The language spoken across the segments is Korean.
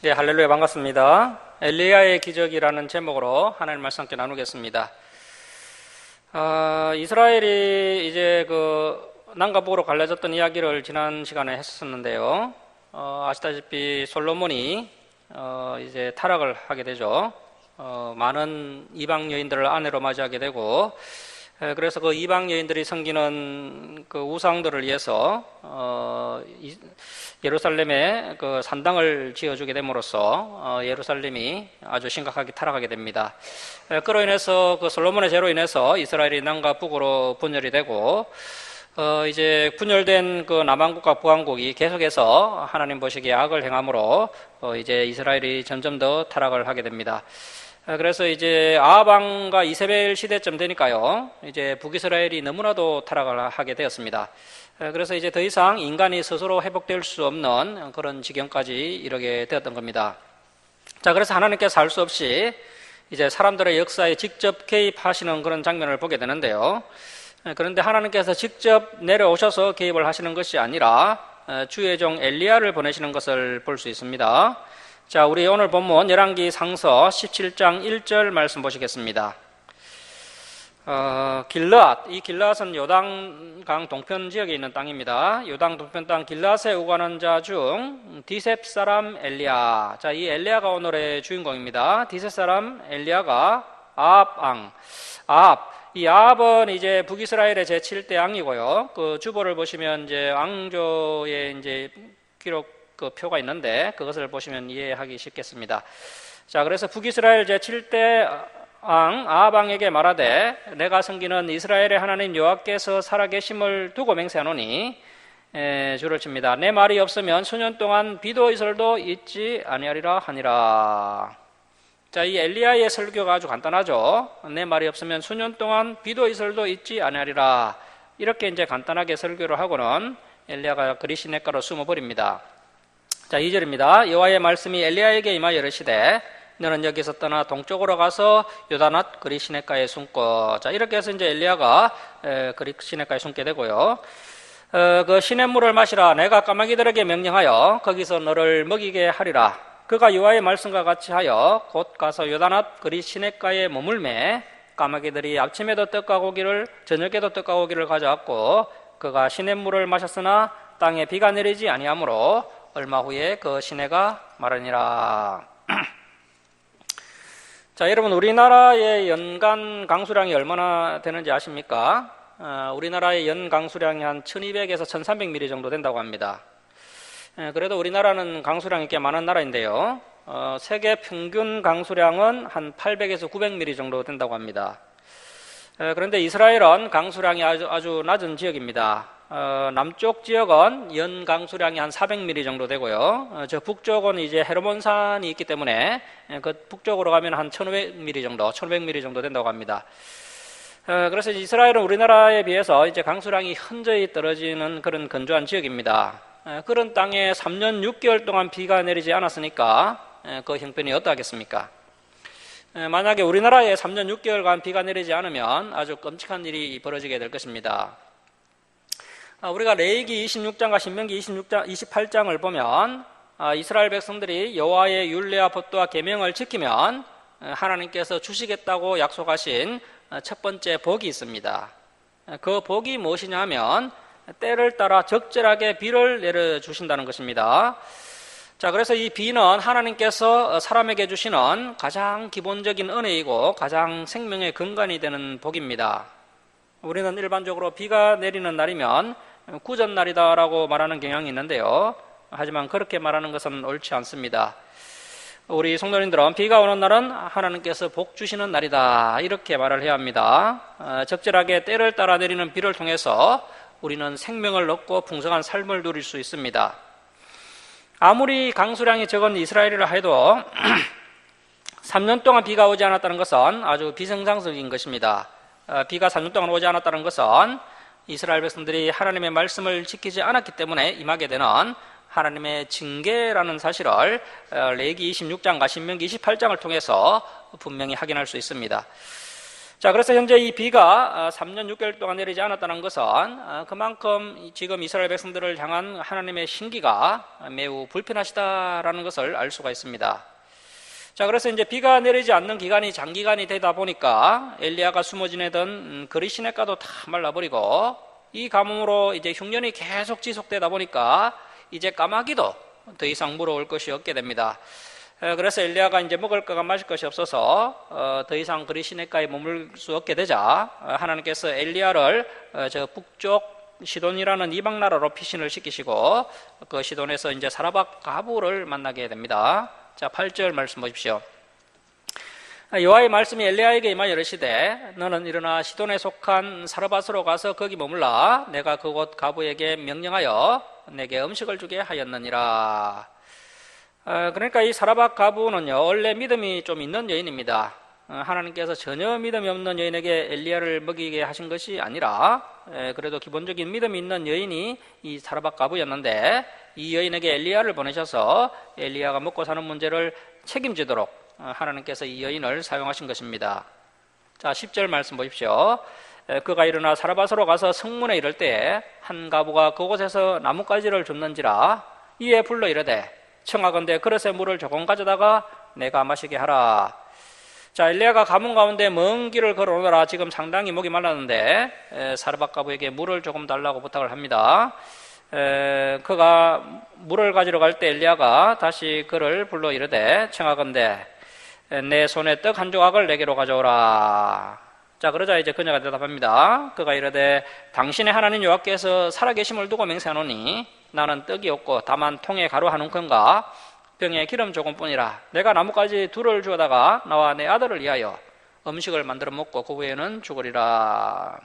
네, 할렐루야, 반갑습니다. 엘리야의 기적이라는 제목으로 하나님 말씀 함께 나누겠습니다. 이스라엘이 이제 남과 북으로 갈라졌던 이야기를 지난 시간에 했었는데요. 아시다시피 솔로몬이 이제 타락을 하게 되죠. 많은 이방 여인들을 아내로 맞이하게 되고, 그래서 그 이방 여인들이 섬기는 그 우상들을 위해서 예루살렘에 그 산당을 지어주게 됨으로써 예루살렘이 아주 심각하게 타락하게 됩니다. 그로 인해서 그 솔로몬의 죄로 인해서 이스라엘이 남과 북으로 분열이 되고, 이제 분열된 그 남왕국과 북왕국이 계속해서 하나님 보시기에 악을 행함으로 이제 이스라엘이 점점 더 타락을 하게 됩니다. 그래서 이제 아합 왕과 이세벨 시대쯤 되니까요, 이제 북이스라엘이 너무나도 타락을 하게 되었습니다. 그래서 이제 더 이상 인간이 스스로 회복될 수 없는 그런 지경까지 이르게 되었던 겁니다. 자, 그래서 하나님께서 할 수 없이 이제 사람들의 역사에 직접 개입하시는 그런 장면을 보게 되는데요. 그런데 하나님께서 직접 내려오셔서 개입을 하시는 것이 아니라 주의 종 엘리야를 보내시는 것을 볼 수 있습니다. 자, 우리 오늘 본문 열왕기 상서 17장 1절 말씀 보시겠습니다. 길르앗, 이 길르앗은 요단강 동편 지역에 있는 땅입니다. 요단 동편 땅 길르앗에 오가는 자 중 디셉 사람 엘리야. 자, 이 엘리야가 오늘의 주인공입니다. 디셉 사람 엘리야가 아합 왕. 이 아합은 이제 북이스라엘의 제7대 왕이고요. 그 주보를 보시면 이제 왕조의 이제 기록 그 표가 있는데 그것을 보시면 이해하기 쉽겠습니다. 자, 그래서 북이스라엘 제7대 왕 아합 왕에게 말하되 내가 섬기는 이스라엘의 하나님 여호와께서 살아계심을 두고 맹세하노니 줄을 칩니다. 내 말이 없으면 수년 동안 비도 이슬도 있지 아니하리라 하니라. 자, 이 엘리야의 설교가 아주 간단하죠. 내 말이 없으면 수년 동안 비도 이슬도 있지 아니하리라. 이렇게 이제 간단하게 설교를 하고는 엘리야가 그리시네가로 숨어버립니다. 자, 2절입니다. 여호와의 말씀이 엘리야에게 임하여 이르시되 너는 여기서 떠나 동쪽으로 가서 요단앗 그리시네가에 숨고. 자, 이렇게 해서 이제 엘리야가 그리시네가에 숨게 되고요. 그 시냇물을 마시라. 내가 까마귀들에게 명령하여 거기서 너를 먹이게 하리라. 그가 여호와의 말씀과 같이 하여 곧 가서 요단앗 그리시네가에 머물매 까마귀들이 아침에도 떡과 고기를 저녁에도 떡과 고기를 가져왔고 그가 시냇물을 마셨으나 땅에 비가 내리지 아니하므로 얼마 후에 그 시내가 마르니라. 자, 여러분, 우리나라의 연간 강수량이 얼마나 되는지 아십니까? 우리나라의 연 강수량이 한 1200에서 1300mm 정도 된다고 합니다. 그래도 우리나라는 강수량이 꽤 많은 나라인데요. 세계 평균 강수량은 한 800에서 900mm 정도 된다고 합니다. 그런데 이스라엘은 강수량이 아주 낮은 지역입니다. 남쪽 지역은 연 강수량이 한 400mm 정도 되고요. 저 북쪽은 이제 헤르몬산이 있기 때문에 그 북쪽으로 가면 한 1500mm 정도, 1500mm 정도 된다고 합니다. 그래서 이스라엘은 우리나라에 비해서 이제 강수량이 현저히 떨어지는 그런 건조한 지역입니다. 그런 땅에 3년 6개월 동안 비가 내리지 않았으니까 그 형편이 어떠하겠습니까? 만약에 우리나라에 3년 6개월간 비가 내리지 않으면 아주 끔찍한 일이 벌어지게 될 것입니다. 우리가 레위기 26장과 신명기 28장을 보면 이스라엘 백성들이 여호와의 율례와 법도와 계명을 지키면 하나님께서 주시겠다고 약속하신 첫 번째 복이 있습니다. 그 복이 무엇이냐 하면 때를 따라 적절하게 비를 내려주신다는 것입니다. 자, 그래서 이 비는 하나님께서 사람에게 주시는 가장 기본적인 은혜이고 가장 생명의 근간이 되는 복입니다. 우리는 일반적으로 비가 내리는 날이면 구전날이다라고 말하는 경향이 있는데요. 하지만 그렇게 말하는 것은 옳지 않습니다. 우리 성도님들은 비가 오는 날은 하나님께서 복 주시는 날이다 이렇게 말을 해야 합니다. 적절하게 때를 따라 내리는 비를 통해서 우리는 생명을 얻고 풍성한 삶을 누릴 수 있습니다. 아무리 강수량이 적은 이스라엘이라 해도 3년 동안 비가 오지 않았다는 것은 아주 비정상적인 것입니다. 비가 3년 동안 오지 않았다는 것은 이스라엘 백성들이 하나님의 말씀을 지키지 않았기 때문에 임하게 되는 하나님의 징계라는 사실을 레위기 26장과 신명기 28장을 통해서 분명히 확인할 수 있습니다. 자, 그래서 현재 이 비가 3년 6개월 동안 내리지 않았다는 것은 그만큼 지금 이스라엘 백성들을 향한 하나님의 신기가 매우 불편하시다라는 것을 알 수가 있습니다. 자, 그래서 이제 비가 내리지 않는 기간이 장기간이 되다 보니까 엘리야가 숨어 지내던 그리 시냇가도 다 말라버리고 이 가뭄으로 이제 흉년이 계속 지속되다 보니까 이제 까마귀도 더 이상 물어올 것이 없게 됩니다. 그래서 엘리야가 이제 먹을 거가 마실 것이 없어서 더 이상 그리 시냇가에 머물 수 없게 되자 하나님께서 엘리야를 저 북쪽 시돈이라는 이방 나라로 피신을 시키시고 그 시돈에서 이제 사라밧 가부를 만나게 됩니다. 자, 8절 말씀 보십시오. 여호와의 말씀이 엘리야에게 임하여 이르시되 너는 일어나 시돈에 속한 사르밧으로 가서 거기 머물라. 내가 그곳 가부에게 명령하여 내게 음식을 주게 하였느니라. 그러니까 이 사라밧 가부는요, 원래 믿음이 좀 있는 여인입니다. 하나님께서 전혀 믿음이 없는 여인에게 엘리야를 먹이게 하신 것이 아니라 그래도 기본적인 믿음이 있는 여인이 이 사라밧 가부였는데 이 여인에게 엘리야를 보내셔서 엘리야가 먹고 사는 문제를 책임지도록 하나님께서 이 여인을 사용하신 것입니다. 자, 10절 말씀 보십시오. 그가 일어나 사라밧으로 가서 성문에 이를 때 한 가부가 그곳에서 나뭇가지를 줍는지라. 이에 불러 이르되 청하건대 그릇에 물을 조금 가져다가 내가 마시게 하라. 자, 엘리야가 가뭄 가운데 먼 길을 걸어오느라 지금 상당히 목이 말랐는데 사르밧 가부에게 물을 조금 달라고 부탁을 합니다. 그가 물을 가지러 갈 때 엘리야가 다시 그를 불러 이르되 청하건대 내 손에 떡 한 조각을 내게로 가져오라. 자, 그러자 이제 그녀가 대답합니다. 그가 이르되 당신의 하나님 여호와께서 살아계심을 두고 맹세하노니 나는 떡이 없고 다만 통에 가루 한 움큼과 병에 기름 조금뿐이라. 내가 나뭇가지 둘을 주어다가 나와 내 아들을 위하여 음식을 만들어 먹고 그 후에는 죽으리라.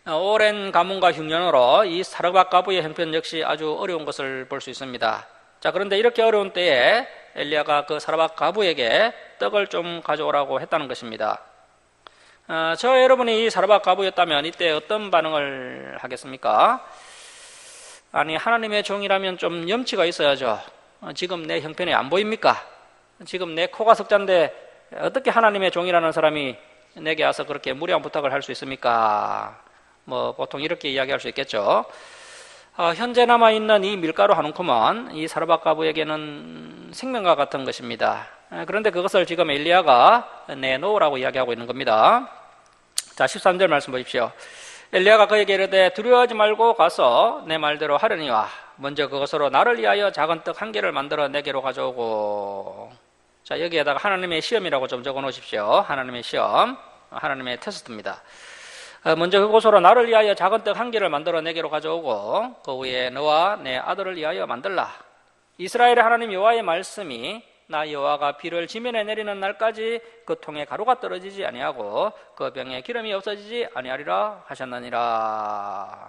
오랜 가뭄과 흉년으로 이 사르밧 가부의 형편 역시 아주 어려운 것을 볼 수 있습니다. 자, 그런데 이렇게 어려운 때에 엘리야가 그 사르밧 가부에게 떡을 좀 가져오라고 했다는 것입니다. 저 여러분이 이 사르밧 가부였다면 이때 어떤 반응을 하겠습니까? 아니, 하나님의 종이라면 좀 염치가 있어야죠. 지금 내 형편이 안 보입니까? 지금 내 코가 석잔데 어떻게 하나님의 종이라는 사람이 내게 와서 그렇게 무리한 부탁을 할 수 있습니까? 뭐 보통 이렇게 이야기할 수 있겠죠. 현재 남아있는 이 밀가루 한 움큼은 이 사르밧 가부에게는 생명과 같은 것입니다. 그런데 그것을 지금 엘리야가 내놓으라고 이야기하고 있는 겁니다. 자, 13절 말씀 보십시오. 엘리야가 그에게 이르되 두려워하지 말고 가서 내 말대로 하려니와 먼저 그것으로 나를 위하여 작은 떡 한 개를 만들어 내게로 가져오고. 자, 여기에다가 하나님의 시험이라고 좀 적어 놓으십시오. 하나님의 시험, 하나님의 테스트입니다. 먼저 그곳으로 나를 위하여 작은 떡 한 개를 만들어 내게로 가져오고 그 후에 너와 내 아들을 위하여 만들라. 이스라엘의 하나님 여호와의 말씀이 나 여호와가 비를 지면에 내리는 날까지 그 통에 가루가 떨어지지 아니하고 그 병에 기름이 없어지지 아니하리라 하셨느니라.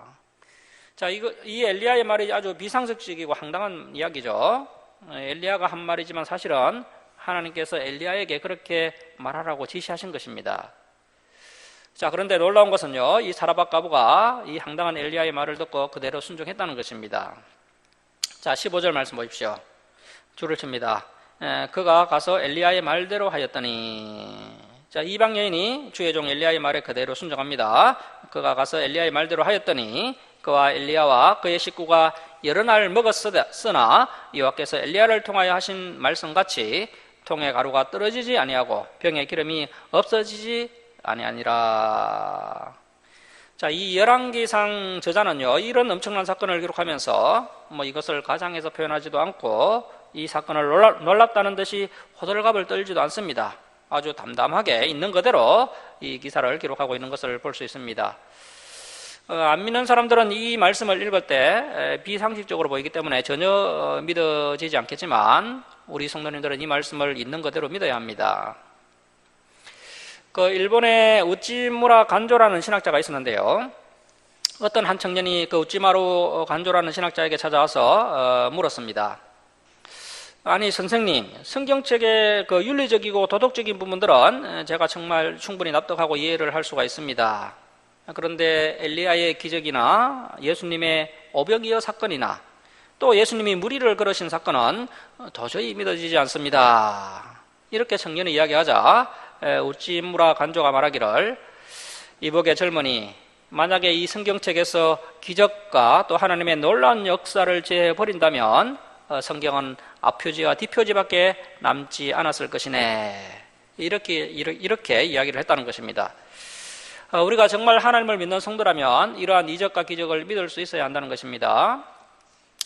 자, 이 엘리야의 말이 아주 비상식적이고 황당한 이야기죠. 엘리야가 한 말이지만 사실은 하나님께서 엘리야에게 그렇게 말하라고 지시하신 것입니다. 자, 그런데 놀라운 것은요, 이 사르밧 가부가 이 황당한 엘리야의 말을 듣고 그대로 순종했다는 것입니다. 자, 15절 말씀 보십시오. 줄을 칩니다. 그가 가서 엘리야의 말대로 하였더니. 자, 이방 여인이 주의 종 엘리야의 말에 그대로 순종합니다. 그가 가서 엘리야의 말대로 하였더니 그와 엘리야와 그의 식구가 여러 날 먹었으나 여호와께서 엘리야를 통하여 하신 말씀같이 통에 가루가 떨어지지 아니하고 병에 기름이 없어지지 아니하니라. 자, 이 열왕기상 저자는요, 이런 엄청난 사건을 기록하면서 뭐 이것을 가장해서 표현하지도 않고 이 사건을 놀랍다는 듯이 호들갑을 떨지도 않습니다. 아주 담담하게 있는 그대로 이 기사를 기록하고 있는 것을 볼 수 있습니다. 안 믿는 사람들은 이 말씀을 읽을 때 비상식적으로 보이기 때문에 전혀 믿어지지 않겠지만 우리 성도님들은 이 말씀을 있는 그대로 믿어야 합니다. 그 일본의 우찌무라 간조라는 신학자가 있었는데요. 어떤 한 청년이 그 우찌마루 간조라는 신학자에게 찾아와서 물었습니다. 아니, 선생님, 성경책의 그 윤리적이고 도덕적인 부분들은 제가 정말 충분히 납득하고 이해를 할 수가 있습니다. 그런데 엘리야의 기적이나 예수님의 오병이어 사건이나 또 예수님이 무리를 걸으신 사건은 도저히 믿어지지 않습니다. 이렇게 청년이 이야기하자 우찌무라 간조가 말하기를, 이복의 젊은이, 만약에 이 성경책에서 기적과 또 하나님의 놀라운 역사를 제해버린다면 성경은 앞표지와 뒷표지밖에 남지 않았을 것이네. 이렇게 이야기를 했다는 것입니다. 우리가 정말 하나님을 믿는 성도라면 이러한 이적과 기적을 믿을 수 있어야 한다는 것입니다.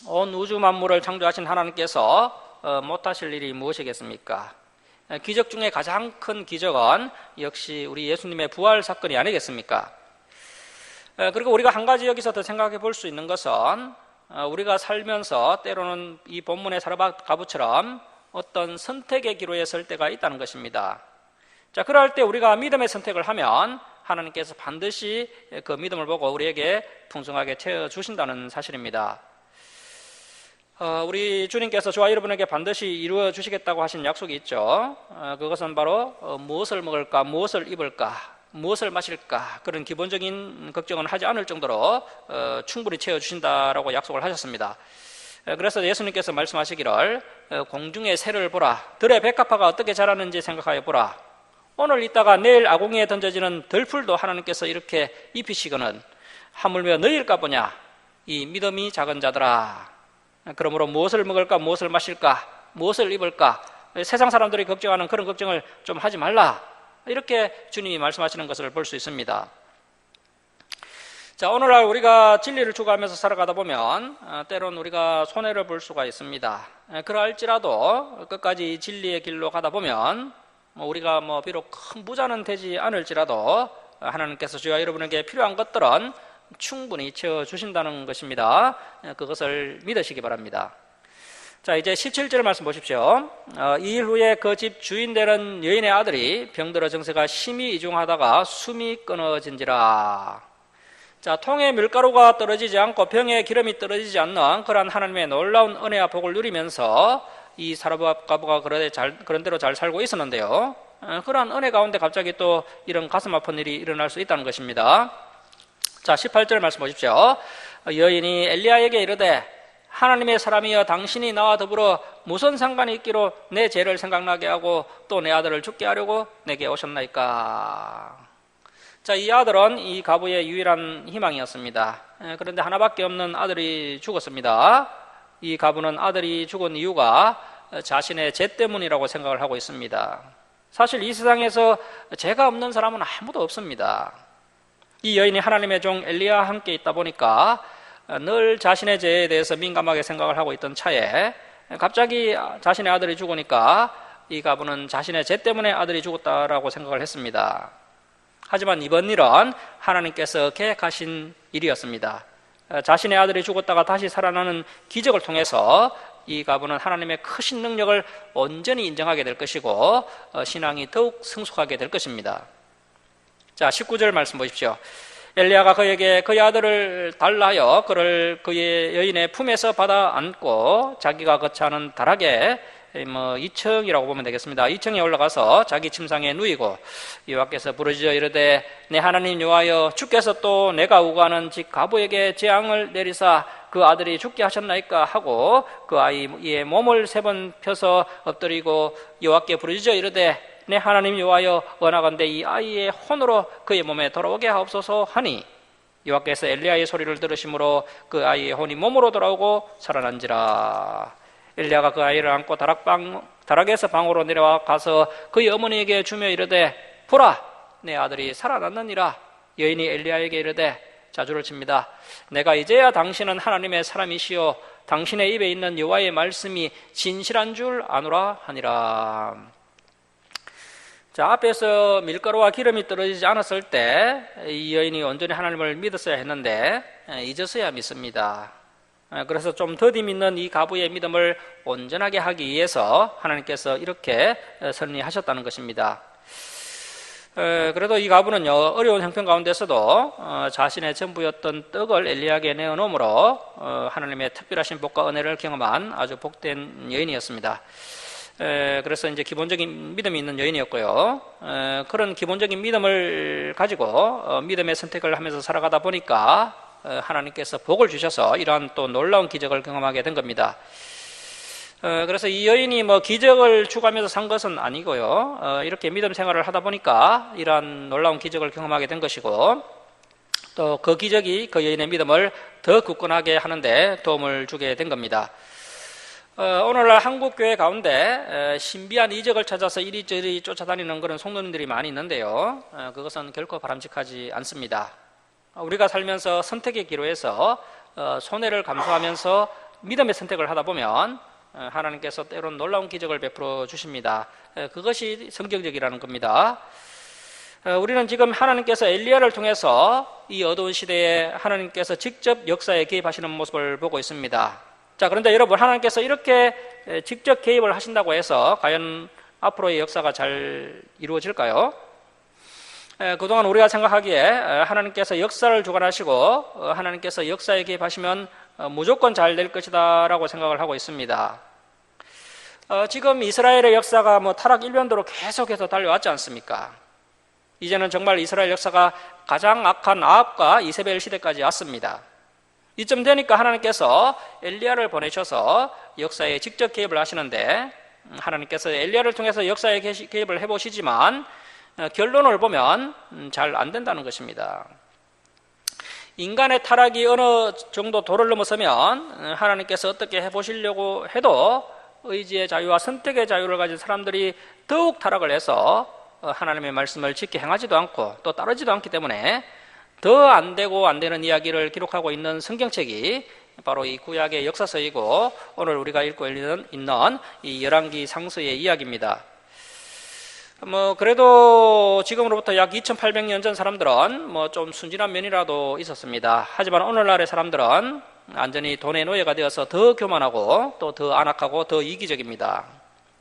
온 우주 만물을 창조하신 하나님께서 못하실 일이 무엇이겠습니까? 기적 중에 가장 큰 기적은 역시 우리 예수님의 부활 사건이 아니겠습니까? 그리고 우리가 한 가지 여기서 더 생각해 볼 수 있는 것은 우리가 살면서 때로는 이 본문의 사르밧가부처럼 어떤 선택의 기로에 설 때가 있다는 것입니다. 자, 그럴 때 우리가 믿음의 선택을 하면 하나님께서 반드시 그 믿음을 보고 우리에게 풍성하게 채워주신다는 사실입니다. 우리 주님께서 저와 여러분에게 반드시 이루어 주시겠다고 하신 약속이 있죠. 그것은 바로 무엇을 먹을까, 무엇을 입을까, 무엇을 마실까, 그런 기본적인 걱정은 하지 않을 정도로 충분히 채워주신다라고 약속을 하셨습니다. 그래서 예수님께서 말씀하시기를, 공중의 새를 보라, 들의 백합화가 어떻게 자라는지 생각하여 보라. 오늘 있다가 내일 아궁이에 던져지는 들풀도 하나님께서 이렇게 입히시거는 하물며 너희일까 보냐, 이 믿음이 작은 자들아. 그러므로 무엇을 먹을까, 무엇을 마실까, 무엇을 입을까, 세상 사람들이 걱정하는 그런 걱정을 좀 하지 말라, 이렇게 주님이 말씀하시는 것을 볼 수 있습니다. 자, 오늘날 우리가 진리를 추구하면서 살아가다 보면 때론 우리가 손해를 볼 수가 있습니다. 그러할지라도 끝까지 진리의 길로 가다 보면 우리가 비록 큰 부자는 되지 않을지라도 하나님께서 저와 여러분에게 필요한 것들은 충분히 채워주신다는 것입니다. 그것을 믿으시기 바랍니다. 자, 이제 17절 말씀 보십시오. 2일 후에 그 집 주인 되는 여인의 아들이 병들어 정세가 심히 이중하다가 숨이 끊어진지라. 자, 통에 밀가루가 떨어지지 않고 병에 기름이 떨어지지 않는 그러한 하나님의 놀라운 은혜와 복을 누리면서 이 사르밧가부가 그런 대로 잘 살고 있었는데요. 그러한 은혜 가운데 갑자기 또 이런 가슴 아픈 일이 일어날 수 있다는 것입니다. 자, 18절 말씀 보십시오. 여인이 엘리야에게 이르되 하나님의 사람이여 당신이 나와 더불어 무슨 상관이 있기로 내 죄를 생각나게 하고 또 내 아들을 죽게 하려고 내게 오셨나이까. 자, 이 아들은 이 가부의 유일한 희망이었습니다. 그런데 하나밖에 없는 아들이 죽었습니다. 이 가부는 아들이 죽은 이유가 자신의 죄 때문이라고 생각을 하고 있습니다. 사실 이 세상에서 죄가 없는 사람은 아무도 없습니다. 이 여인이 하나님의 종 엘리야와 함께 있다 보니까 늘 자신의 죄에 대해서 민감하게 생각을 하고 있던 차에 갑자기 자신의 아들이 죽으니까 이 가부는 자신의 죄 때문에 아들이 죽었다라고 생각을 했습니다. 하지만 이번 일은 하나님께서 계획하신 일이었습니다. 자신의 아들이 죽었다가 다시 살아나는 기적을 통해서 이 가부는 하나님의 크신 능력을 온전히 인정하게 될 것이고 신앙이 더욱 성숙하게 될 것입니다. 자, 19절 말씀 보십시오. 엘리야가 그에게 그의 아들을 달라 하여 그를 그의 여인의 품에서 받아 안고 자기가 거처하는 다락에 2층이라고 보면 되겠습니다. 2층에 올라가서 자기 침상에 누이고 여호와께서 부르짖어 이르되 내 하나님 여호와여 주께서 또 내가 우고하는 집 가부에게 재앙을 내리사 그 아들이 죽게 하셨나이까 하고 그 아이의 몸을 3번 펴서 엎드리고 여호와께 부르짖어 이르되 내 하나님 여호와여 원하건대 이 아이의 혼으로 그의 몸에 돌아오게 하옵소서 하니 여호와께서 엘리야의 소리를 들으심으로 그 아이의 혼이 몸으로 돌아오고 살아난지라. 엘리야가 그 아이를 안고 다락에서 방으로 내려와 가서 그의 어머니에게 주며 이르되 보라 내 아들이 살아났느니라. 여인이 엘리야에게 이르되 자주를 칩니다. 내가 이제야 당신은 하나님의 사람이시오 당신의 입에 있는 여호와의 말씀이 진실한 줄 아노라 하니라. 자, 앞에서 밀가루와 기름이 떨어지지 않았을 때 이 여인이 온전히 하나님을 믿었어야 했는데 잊었어야 믿습니다. 그래서 좀 더디 믿는 이 가부의 믿음을 온전하게 하기 위해서 하나님께서 이렇게 섭리하셨다는 것입니다. 그래도 이 가부는요, 어려운 형편 가운데서도 자신의 전부였던 떡을 엘리야에게 내어놓음으로 하나님의 특별하신 복과 은혜를 경험한 아주 복된 여인이었습니다. 그래서 이제 기본적인 믿음이 있는 여인이었고요. 그런 기본적인 믿음을 가지고 믿음의 선택을 하면서 살아가다 보니까 하나님께서 복을 주셔서 이러한 또 놀라운 기적을 경험하게 된 겁니다. 그래서 이 여인이 뭐 기적을 추구하면서 산 것은 아니고요. 이렇게 믿음 생활을 하다 보니까 이러한 놀라운 기적을 경험하게 된 것이고, 또 그 기적이 그 여인의 믿음을 더 굳건하게 하는데 도움을 주게 된 겁니다. 오늘날 한국 교회 가운데 신비한 이적을 찾아서 이리저리 쫓아다니는 그런 성도님들이 많이 있는데요. 그것은 결코 바람직하지 않습니다. 우리가 살면서 선택의 기로에서 손해를 감수하면서 믿음의 선택을 하다 보면 하나님께서 때론 놀라운 기적을 베풀어 주십니다. 그것이 성경적이라는 겁니다. 우리는 지금 하나님께서 엘리야를 통해서 이 어두운 시대에 하나님께서 직접 역사에 개입하시는 모습을 보고 있습니다. 자, 그런데 여러분, 하나님께서 이렇게 직접 개입을 하신다고 해서 과연 앞으로의 역사가 잘 이루어질까요? 그동안 우리가 생각하기에 하나님께서 역사를 주관하시고 하나님께서 역사에 개입하시면 무조건 잘 될 것이다 라고 생각을 하고 있습니다. 지금 이스라엘의 역사가 뭐 타락 일변도로 계속해서 달려왔지 않습니까? 이제는 정말 이스라엘 역사가 가장 악한 아합과 이세벨 시대까지 왔습니다. 이쯤 되니까 하나님께서 엘리야를 보내셔서 역사에 직접 개입을 하시는데, 하나님께서 엘리야를 통해서 역사에 개입을 해보시지만 결론을 보면 잘 안 된다는 것입니다. 인간의 타락이 어느 정도 도를 넘어서면 하나님께서 어떻게 해보시려고 해도 의지의 자유와 선택의 자유를 가진 사람들이 더욱 타락을 해서 하나님의 말씀을 지켜 행하지도 않고 또 따르지도 않기 때문에 더 안 되고 안 되는 이야기를 기록하고 있는 성경책이 바로 이 구약의 역사서이고 오늘 우리가 읽고 있는 이 열왕기 상서의 이야기입니다. 그래도 지금으로부터 약 2800년 전 사람들은 좀 순진한 면이라도 있었습니다. 하지만 오늘날의 사람들은 완전히 돈의 노예가 되어서 더 교만하고 또 더 안악하고 더 이기적입니다.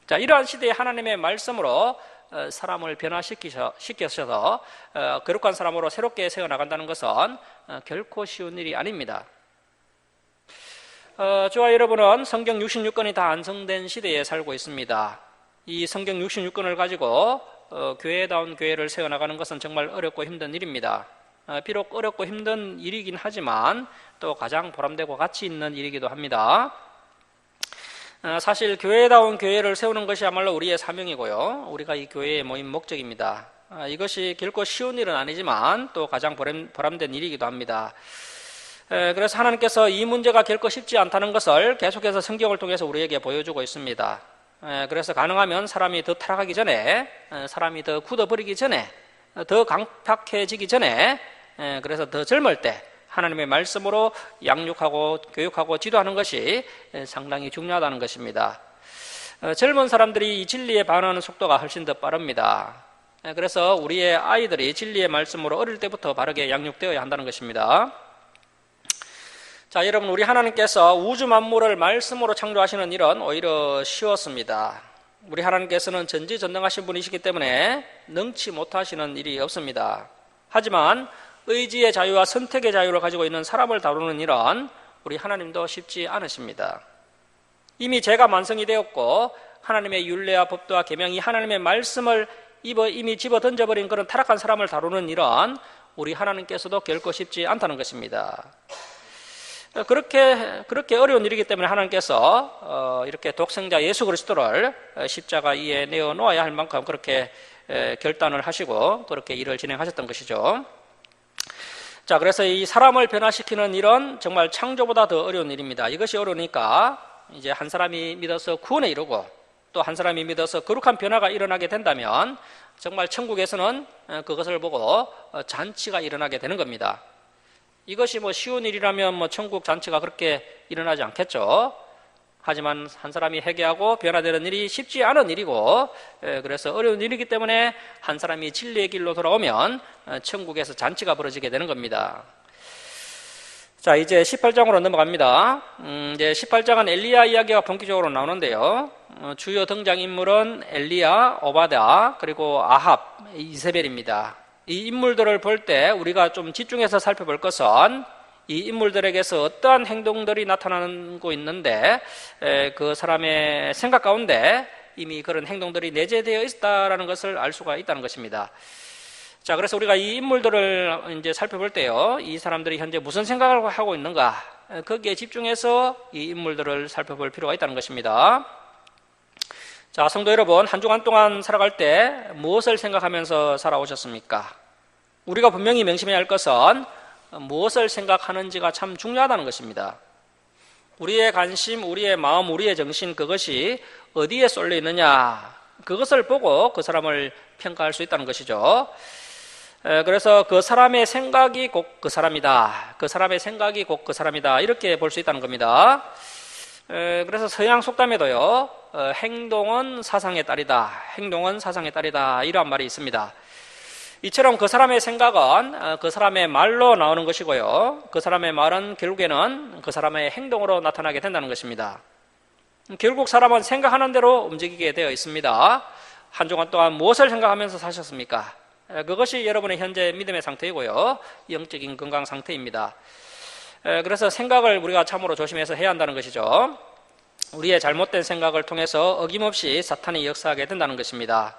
자, 이러한 시대에 하나님의 말씀으로 사람을 변화시키셔서 거룩한 사람으로 새롭게 세워나간다는 것은 결코 쉬운 일이 아닙니다. 저와 여러분은 성경 66권이 다 완성된 시대에 살고 있습니다. 이 성경 66권을 가지고 교회다운 교회를 세워나가는 것은 정말 어렵고 힘든 일입니다. 비록 어렵고 힘든 일이긴 하지만 또 가장 보람되고 가치 있는 일이기도 합니다. 사실 교회다운 교회를 세우는 것이야말로 우리의 사명이고요. 우리가 이 교회에 모인 목적입니다. 이것이 결코 쉬운 일은 아니지만 또 가장 보람된 일이기도 합니다. 그래서 하나님께서 이 문제가 결코 쉽지 않다는 것을 계속해서 성경을 통해서 우리에게 보여주고 있습니다. 그래서 가능하면 사람이 더 타락하기 전에, 사람이 더 굳어버리기 전에, 더 강팍해지기 전에, 그래서 더 젊을 때 하나님의 말씀으로 양육하고 교육하고 지도하는 것이 상당히 중요하다는 것입니다. 젊은 사람들이 이 진리에 반응하는 속도가 훨씬 더 빠릅니다. 그래서 우리의 아이들이 진리의 말씀으로 어릴 때부터 바르게 양육되어야 한다는 것입니다. 자, 여러분, 우리 하나님께서 우주 만물을 말씀으로 창조하시는 일은 오히려 쉬웠습니다. 우리 하나님께서는 전지전능하신 분이시기 때문에 능치 못하시는 일이 없습니다. 하지만 의지의 자유와 선택의 자유를 가지고 있는 사람을 다루는 일은 우리 하나님도 쉽지 않으십니다. 이미 죄가 만성이 되었고 하나님의 율례와 법도와 계명이 하나님의 말씀을 이미 집어 던져버린 그런 타락한 사람을 다루는 일은 우리 하나님께서도 결코 쉽지 않다는 것입니다. 그렇게 어려운 일이기 때문에 하나님께서 이렇게 독생자 예수 그리스도를 십자가 위에 내어 놓아야 할 만큼 그렇게 결단을 하시고 그렇게 일을 진행하셨던 것이죠. 자, 그래서 이 사람을 변화시키는 일은 정말 창조보다 더 어려운 일입니다. 이것이 어려우니까 이제 한 사람이 믿어서 구원에 이르고 또 한 사람이 믿어서 거룩한 변화가 일어나게 된다면 정말 천국에서는 그것을 보고 잔치가 일어나게 되는 겁니다. 이것이 쉬운 일이라면 천국 잔치가 그렇게 일어나지 않겠죠. 하지만 한 사람이 회개하고 변화되는 일이 쉽지 않은 일이고 그래서 어려운 일이기 때문에 한 사람이 진리의 길로 돌아오면 천국에서 잔치가 벌어지게 되는 겁니다. 자, 이제 18장으로 넘어갑니다. 이제 18장은 엘리야 이야기가 본격적으로 나오는데요. 주요 등장인물은 엘리야, 오바댜, 그리고 아합, 이세벨입니다. 이 인물들을 볼 때 우리가 좀 집중해서 살펴볼 것은 이 인물들에게서 어떠한 행동들이 나타나고 있는데 그 사람의 생각 가운데 이미 그런 행동들이 내재되어 있다라는 것을 알 수가 있다는 것입니다. 자, 그래서 우리가 이 인물들을 이제 살펴볼 때요, 이 사람들이 현재 무슨 생각을 하고 있는가, 거기에 집중해서 이 인물들을 살펴볼 필요가 있다는 것입니다. 자, 성도 여러분, 한 주간 동안 살아갈 때 무엇을 생각하면서 살아오셨습니까? 우리가 분명히 명심해야 할 것은 무엇을 생각하는지가 참 중요하다는 것입니다. 우리의 관심, 우리의 마음, 우리의 정신, 그것이 어디에 쏠려 있느냐, 그것을 보고 그 사람을 평가할 수 있다는 것이죠. 그래서 그 사람의 생각이 곧 그 사람이다, 그 사람의 생각이 곧 그 사람이다, 이렇게 볼 수 있다는 겁니다. 그래서 서양 속담에도요, 행동은 사상의 딸이다, 행동은 사상의 딸이다, 이러한 말이 있습니다. 이처럼 그 사람의 생각은 그 사람의 말로 나오는 것이고요, 그 사람의 말은 결국에는 그 사람의 행동으로 나타나게 된다는 것입니다. 결국 사람은 생각하는 대로 움직이게 되어 있습니다. 한 주간 동안 무엇을 생각하면서 사셨습니까? 그것이 여러분의 현재 믿음의 상태이고요, 영적인 건강 상태입니다. 그래서 생각을 우리가 참으로 조심해서 해야 한다는 것이죠. 우리의 잘못된 생각을 통해서 어김없이 사탄이 역사하게 된다는 것입니다.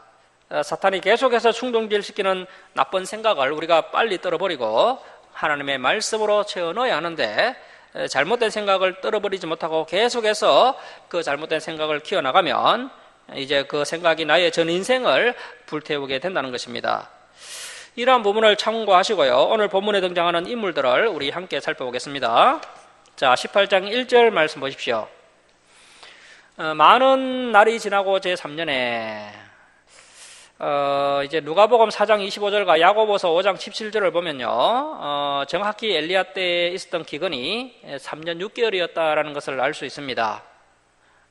사탄이 계속해서 충동질시키는 나쁜 생각을 우리가 빨리 떨어버리고 하나님의 말씀으로 채워 넣어야 하는데, 잘못된 생각을 떨어버리지 못하고 계속해서 그 잘못된 생각을 키워나가면 이제 그 생각이 나의 전 인생을 불태우게 된다는 것입니다. 이러한 부분을 참고하시고요, 오늘 본문에 등장하는 인물들을 우리 함께 살펴보겠습니다. 자, 18장 1절 말씀 보십시오. 많은 날이 지나고 제3년에 이제 누가복음 4장 25절과 야고보서 5장 17절을 보면요, 정확히 엘리야 때에 있었던 기근이 3년 6개월이었다라는 것을 알 수 있습니다.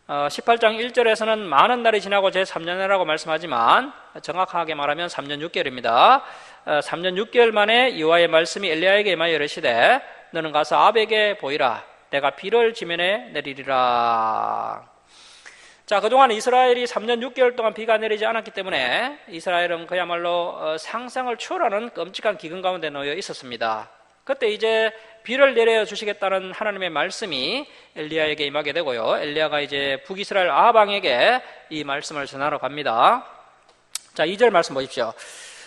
18장 1절에서는 많은 날이 지나고 제3년이라고 말씀하지만 정확하게 말하면 3년 6개월입니다. 3년 6개월 만에 여호와의 말씀이 엘리야에게 임하여 이르시되 너는 가서 아합에게 보이라, 내가 비를 지면에 내리리라. 자, 그동안 이스라엘이 3년 6개월 동안 비가 내리지 않았기 때문에 이스라엘은 그야말로 상상을 초월하는 끔찍한 기근 가운데 놓여 있었습니다. 그때 이제 비를 내려 주시겠다는 하나님의 말씀이 엘리야에게 임하게 되고요, 엘리야가 이제 북이스라엘 아합 왕에게 이 말씀을 전하러 갑니다. 자, 2절 말씀 보십시오.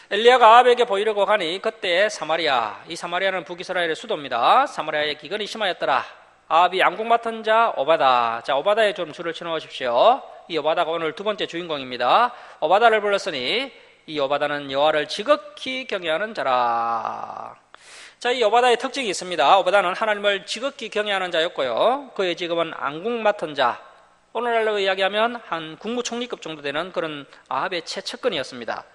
엘리야가 아합에게 보이려고 가니 그때 사마리아, 이 사마리아는 북이스라엘의 수도입니다. 사마리아의 기근이 심하였더라. 아합이 양국 맡은 자 오바다. 자, 오바다에 좀 줄을 쳐놓으십시오. 이 오바다가 오늘 두 번째 주인공입니다. 오바다를 불렀으니 이 오바다는 여호와를 지극히 경외하는 자라. 자, 이 오바다의 특징이 있습니다. 오바다는 하나님을 지극히 경외하는 자였고요, 그의 직업은 안국 맡은 자, 오늘날로 이야기하면 한 국무총리급 정도 되는 그런 아합의 최측근이었습니다.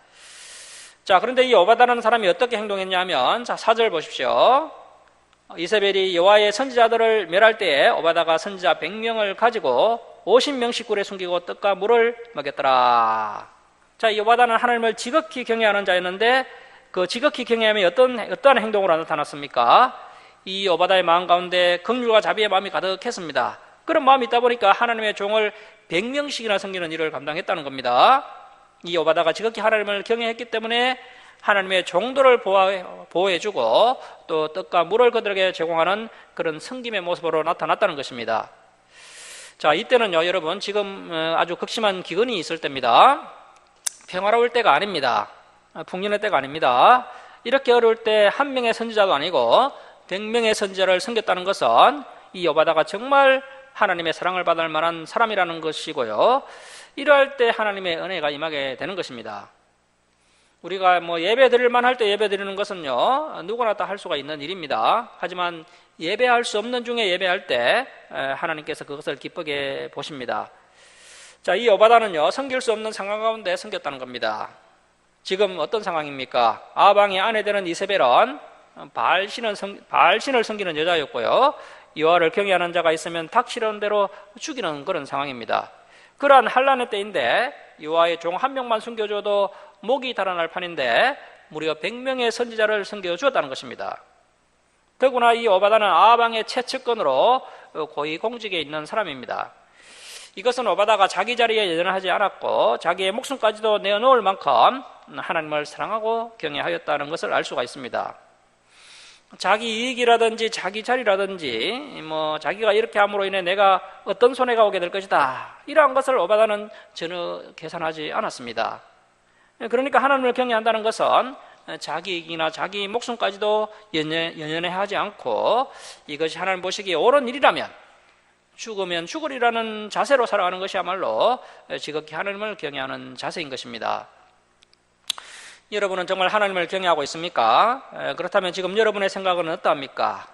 자, 그런데 이 오바다라는 사람이 어떻게 행동했냐면, 자, 4절 보십시오. 이세벨이 여호와의 선지자들을 멸할 때에 오바다가 선지자 100명을 가지고 50명씩 굴에 숨기고 떡과 물을 먹였더라. 자, 이 오바다는 하나님을 지극히 경외하는 자였는데 그 지극히 경외함이 어떠한 행동으로 나타났습니까? 이 오바다의 마음 가운데 긍휼과 자비의 마음이 가득했습니다. 그런 마음이 있다 보니까 하나님의 종을 100명씩이나 섬기는 일을 감당했다는 겁니다. 이 오바다가 지극히 하나님을 경외했기 때문에 하나님의 종들을 보호해주고 또 떡과 물을 그들에게 제공하는 그런 섬김의 모습으로 나타났다는 것입니다. 자, 이때는요, 여러분, 지금 아주 극심한 기근이 있을 때입니다. 평화로울 때가 아닙니다. 풍년의 때가 아닙니다. 이렇게 어려울 때 한 명의 선지자도 아니고 100명의 선지자를 섬겼다는 것은 이 오바다가 정말 하나님의 사랑을 받을 만한 사람이라는 것이고요, 이러할 때 하나님의 은혜가 임하게 되는 것입니다. 우리가 예배 드릴 만할 때 예배 드리는 것은요, 누구나 다 할 수가 있는 일입니다. 하지만 예배할 수 없는 중에 예배할 때 하나님께서 그것을 기쁘게 보십니다. 자, 이 오바다는요, 섬길 수 없는 상황 가운데 섬겼다는 겁니다. 지금 어떤 상황입니까? 아합 왕의 아내 되는 이세벨은 바알신을 섬기는 여자였고요, 여호와를 경외하는 자가 있으면 닥치는 대로 죽이는 그런 상황입니다. 그러한 환난의 때인데 여호와의 종 한 명만 숨겨줘도 목이 달아날 판인데 무려 100명의 선지자를 섬겨주었다는 것입니다. 더구나 이 오바다는 아합 왕의 최측근으로 고위공직에 있는 사람입니다. 이것은 오바다가 자기 자리에 여전하지 않았고 자기의 목숨까지도 내어놓을 만큼 하나님을 사랑하고 경외하였다는 것을 알 수가 있습니다. 자기 이익이라든지 자기 자리라든지 자기가 이렇게 함으로 인해 내가 어떤 손해가 오게 될 것이다, 이러한 것을 오바다는 전혀 계산하지 않았습니다. 그러니까 하나님을 경외한다는 것은 자기 이익이나 자기 목숨까지도 연연해 하지 않고 이것이 하나님 보시기에 옳은 일이라면 죽으면 죽으리라는 자세로 살아가는 것이야말로 지극히 하나님을 경외하는 자세인 것입니다. 여러분은 정말 하나님을 경외하고 있습니까? 그렇다면 지금 여러분의 생각은 어떠합니까?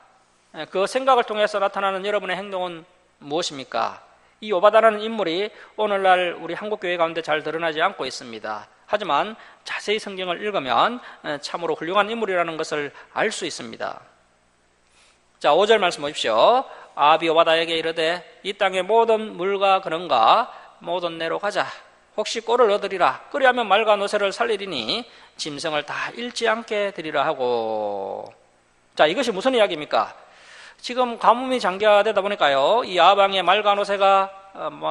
그 생각을 통해서 나타나는 여러분의 행동은 무엇입니까? 이 오바다라는 인물이 오늘날 우리 한국교회 가운데 잘 드러나지 않고 있습니다. 하지만 자세히 성경을 읽으면 참으로 훌륭한 인물이라는 것을 알 수 있습니다. 자, 5절 말씀 보십시오. 아합이 오바다에게 이르되 이 땅의 모든 물과 그런가 모든 내로 가자. 혹시 꼴을 얻으리라. 그리하면 말과 노새를 살리리니 짐승을 다 잃지 않게 되리라 하고. 자, 이것이 무슨 이야기입니까? 지금 가뭄이 장기화되다 보니까요, 이 아합 왕의 말과 노새가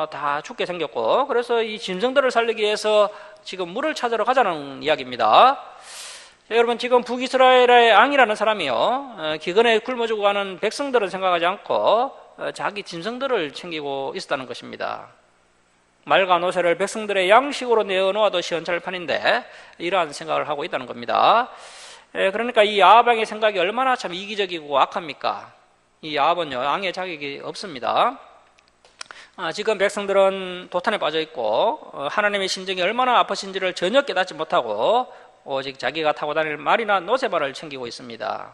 다 죽게 생겼고, 그래서 이 짐승들을 살리기 위해서 지금 물을 찾으러 가자는 이야기입니다. 여러분, 지금 북이스라엘의 왕이라는 사람이요, 기근에 굶어 죽어가는 백성들은 생각하지 않고 자기 짐승들을 챙기고 있었다는 것입니다. 말과 노새를 백성들의 양식으로 내어놓아도 시원찮을 판인데 이러한 생각을 하고 있다는 겁니다. 그러니까 이 아합 왕의 생각이 얼마나 참 이기적이고 악합니까? 이 아합은요, 왕의 자격이 없습니다. 지금 백성들은 도탄에 빠져 있고 하나님의 심정이 얼마나 아프신지를 전혀 깨닫지 못하고 오직 자기가 타고 다닐 말이나 노새발을 챙기고 있습니다.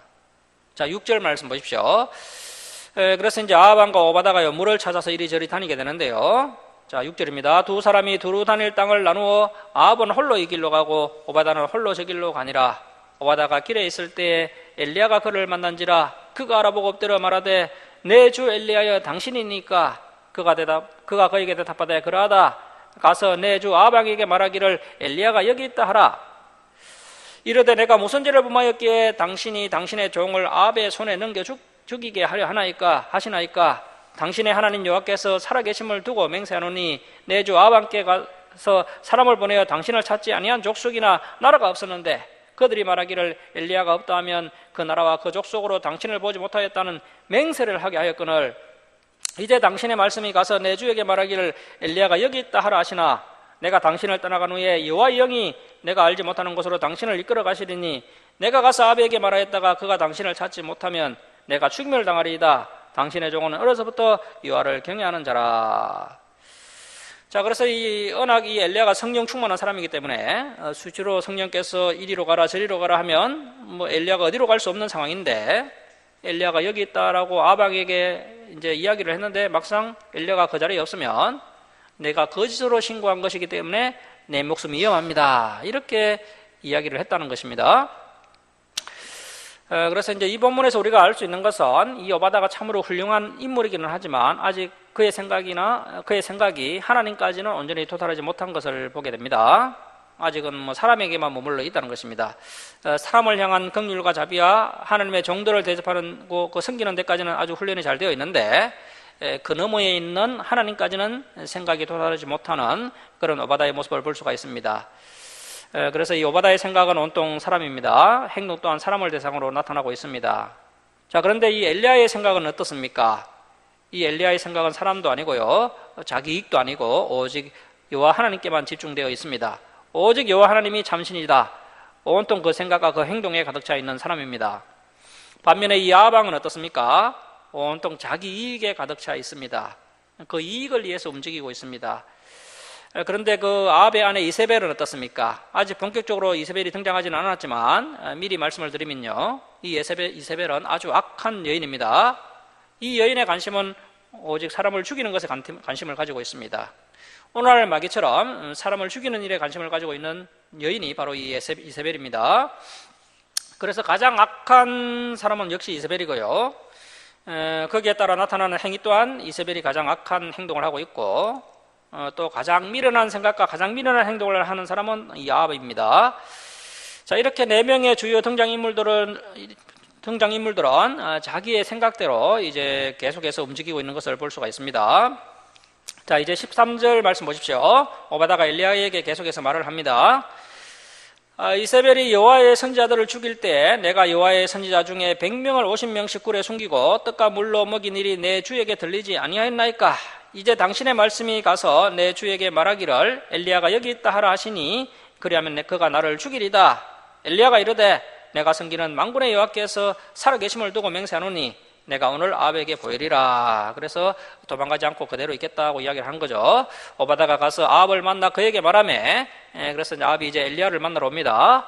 자, 6절 말씀 보십시오. 그래서 이제 아합 왕과 오바다가 물을 찾아서 이리저리 다니게 되는데요. 자, 6절입니다. 두 사람이 두루 다닐 땅을 나누어 아합은 홀로 이 길로 가고 오바다는 홀로 저 길로 가니라. 오바다가 길에 있을 때에 엘리야가 그를 만난지라. 그가 알아보고 엎드려 말하되 내 주 엘리야여 당신이니까. 그가 그에게 대답하되 그러하다. 가서 내 주 아합 왕에게 말하기를 엘리야가 여기 있다 하라. 이르되 내가 무슨 죄를 범하였기에 당신이 당신의 종을 아합의 손에 넘겨 죽이게 하려 하시나이까. 당신의 하나님 여호와께서 살아계심을 두고 맹세하노니 내 주 아합 왕께 가서 사람을 보내어 당신을 찾지 아니한 족속이나 나라가 없었는데 그들이 말하기를 엘리야가 없다 하면 그 나라와 그 족속으로 당신을 보지 못하였다는 맹세를 하게 하였거늘 이제 당신의 말씀이 가서 내 주에게 말하기를 엘리야가 여기 있다 하라 하시나 내가 당신을 떠나간 후에 여호와의 영이 내가 알지 못하는 곳으로 당신을 이끌어 가시리니 내가 가서 아합에게 말하였다가 그가 당신을 찾지 못하면 내가 죽임을 당하리이다. 당신의 종은 어려서부터 여호와를 경외하는 자라. 자, 그래서 워낙 이 엘리야가 성령 충만한 사람이기 때문에 수시로 성령께서 이리로 가라 저리로 가라 하면 엘리야가 어디로 갈 수 없는 상황인데 엘리야가 여기 있다라고 아합 왕에게 이제 이야기를 했는데 막상 엘리야가 그 자리에 없으면 내가 거짓으로 신고한 것이기 때문에 내 목숨이 위험합니다. 이렇게 이야기를 했다는 것입니다. 그래서 이제 이 본문에서 우리가 알 수 있는 것은 이 오바다가 참으로 훌륭한 인물이기는 하지만 아직 그의 생각이 하나님까지는 온전히 도달하지 못한 것을 보게 됩니다. 아직은 사람에게만 머물러 있다는 것입니다. 사람을 향한 긍휼과 자비와 하나님의 종들을 대접하는 그 섬기는 데까지는 아주 훈련이 잘 되어 있는데 그 너머에 있는 하나님까지는 생각이 도달하지 못하는 그런 오바다의 모습을 볼 수가 있습니다. 그래서 이 오바다의 생각은 온통 사람입니다. 행동 또한 사람을 대상으로 나타나고 있습니다. 자, 그런데 이 엘리야의 생각은 어떻습니까? 이 엘리야의 생각은 사람도 아니고요, 자기 이익도 아니고 오직 여호와 하나님께만 집중되어 있습니다. 오직 여호와 하나님이 참신이다. 온통 그 생각과 그 행동에 가득 차 있는 사람입니다. 반면에 이 아합 왕은 어떻습니까? 온통 자기 이익에 가득 차 있습니다. 그 이익을 위해서 움직이고 있습니다. 그런데 그 아합의 아내 이세벨은 어떻습니까? 아직 본격적으로 이세벨이 등장하지는 않았지만 미리 말씀을 드리면요, 이 이세벨은 아주 악한 여인입니다. 이 여인의 관심은 오직 사람을 죽이는 것에 관심을 가지고 있습니다. 오늘날 마귀처럼 사람을 죽이는 일에 관심을 가지고 있는 여인이 바로 이 이세벨입니다. 그래서 가장 악한 사람은 역시 이세벨이고요, 거기에 따라 나타나는 행위 또한 이세벨이 가장 악한 행동을 하고 있고, 또 가장 미련한 생각과 가장 미련한 행동을 하는 사람은 이 아합입니다. 자, 이렇게 4명의 주요 등장인물들은 자기의 생각대로 이제 계속해서 움직이고 있는 것을 볼 수가 있습니다. 자, 이제 13절 말씀 보십시오. 오바다가 엘리야에게 계속해서 말을 합니다. 이세벨이 여호와의 선지자들을 죽일 때 내가 여호와의 선지자 중에 100명을 50명씩 굴에 숨기고 떡과 물로 먹인 일이 내 주에게 들리지 아니하였나이까? 이제 당신의 말씀이 가서 내 주에게 말하기를 엘리야가 여기 있다 하라 하시니 그리하면 그가 나를 죽이리다. 엘리야가 이르되 내가 섬기는 만군의 여호와께서 살아계심을 두고 맹세하노니 내가 오늘 아합에게 보이리라. 그래서 도망가지 않고 그대로 있겠다고 이야기를 한 거죠. 오바다가 가서 아합을 만나 그에게 말하매, 그래서 아합이 이제 엘리야를 만나러 옵니다.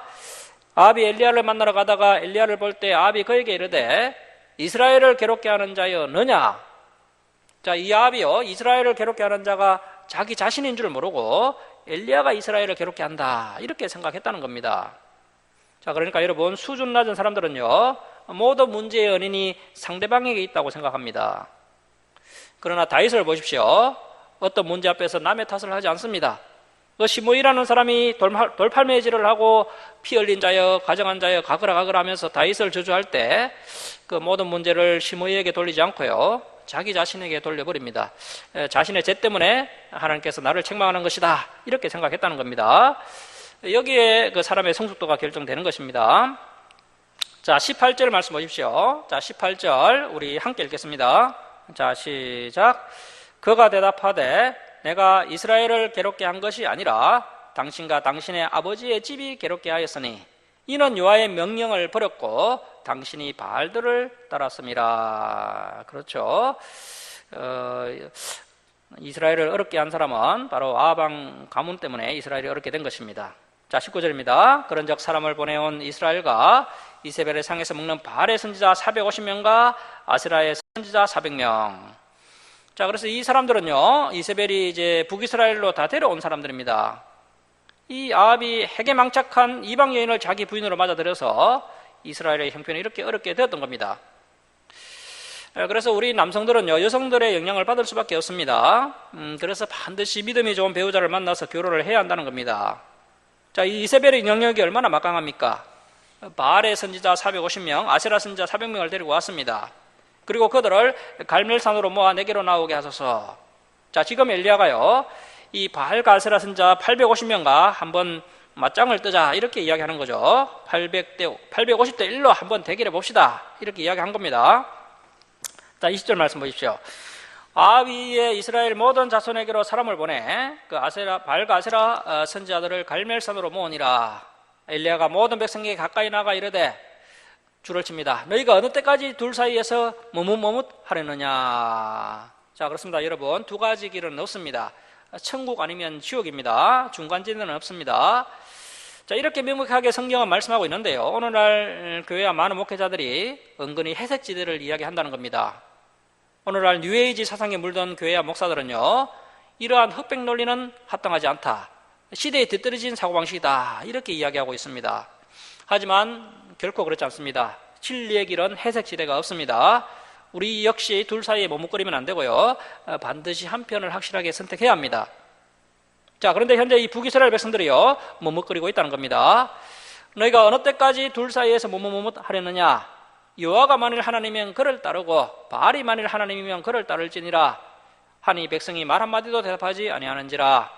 아합이 엘리야를 만나러 가다가 엘리야를 볼 때 아합이 그에게 이르되 이스라엘을 괴롭게 하는 자여 너냐? 자, 이 아합이요, 이스라엘을 괴롭게 하는 자가 자기 자신인 줄 모르고 엘리야가 이스라엘을 괴롭게 한다, 이렇게 생각했다는 겁니다. 자, 그러니까 여러분, 수준 낮은 사람들은요, 모든 문제의 원인이 상대방에게 있다고 생각합니다. 그러나 다윗을 보십시오. 어떤 문제 앞에서 남의 탓을 하지 않습니다. 그 시므이라는 사람이 돌팔매질을 하고 피 흘린 자여 가정한 자여 가거라 하면서 다윗을 저주할 때 그 모든 문제를 시므이에게 돌리지 않고요, 자기 자신에게 돌려버립니다. 자신의 죄 때문에 하나님께서 나를 책망하는 것이다, 이렇게 생각했다는 겁니다. 여기에 그 사람의 성숙도가 결정되는 것입니다. 자, 18절 말씀 보십시오. 자, 18절 우리 함께 읽겠습니다. 자, 시작. 그가 대답하되 내가 이스라엘을 괴롭게 한 것이 아니라 당신과 당신의 아버지의 집이 괴롭게 하였으니 이는 여호와의 명령을 버렸고 당신이 바알들을 따랐습니다. 그렇죠. 이스라엘을 어렵게 한 사람은 바로 아합 왕 가문 때문에 이스라엘이 어렵게 된 것입니다. 자, 19절입니다. 그런즉 사람을 보내온 이스라엘과 이세벨의 상에서 먹는 바알의 선지자 450명과 아세라의 선지자 400명. 자, 그래서 이 사람들은요, 이세벨이 이제 북이스라엘로 다 데려온 사람들입니다. 이 아합이 핵에 망착한 이방 여인을 자기 부인으로 맞아들여서 이스라엘의 형편이 이렇게 어렵게 되었던 겁니다. 그래서 우리 남성들은요, 여성들의 영향을 받을 수밖에 없습니다. 그래서 반드시 믿음이 좋은 배우자를 만나서 결혼을 해야 한다는 겁니다. 자, 이 이세벨의 영향력이 얼마나 막강합니까? 바알의 선지자 450명, 아세라 선지자 400명을 데리고 왔습니다. 그리고 그들을 갈멜산으로 모아 내게로 나오게 하소서. 자, 지금 엘리야가요, 이 바알과 아세라 선지자 850명과 한번 맞짱을 뜨자, 이렇게 이야기하는 거죠. 850대 1로 한번 대결해 봅시다, 이렇게 이야기한 겁니다. 자, 20절 말씀 보십시오. 아합이 이스라엘 모든 자손에게로 사람을 보내 그 바알과 아세라 선지자들을 갈멜산으로 모으니라. 엘리야가 모든 백성에게 가까이 나가 이르되 줄을 칩니다. 너희가 어느 때까지 둘 사이에서 머뭇머뭇 하려느냐. 자, 그렇습니다. 여러분, 두 가지 길은 없습니다. 천국 아니면 지옥입니다. 중간지대는 없습니다. 자, 이렇게 명확하게 성경은 말씀하고 있는데요, 오늘날 교회와 많은 목회자들이 은근히 회색지대를 이야기한다는 겁니다. 오늘날 뉴에이지 사상에 물든 교회와 목사들은요, 이러한 흑백 논리는 합당하지 않다, 시대에 뒤떨어진 사고방식이다, 이렇게 이야기하고 있습니다. 하지만 결코 그렇지 않습니다. 진리의 길은 회색지대가 없습니다. 우리 역시 둘 사이에 머뭇거리면 안 되고요, 반드시 한 편을 확실하게 선택해야 합니다. 자, 그런데 현재 이 북이스라엘 백성들이요, 머뭇거리고 있다는 겁니다. 너희가 어느 때까지 둘 사이에서 머뭇머뭇 하려느냐. 여호와가 만일 하나님이면 그를 따르고 바알이 만일 하나님이면 그를 따를지니라 하니 백성이 말 한마디도 대답하지 아니하는지라.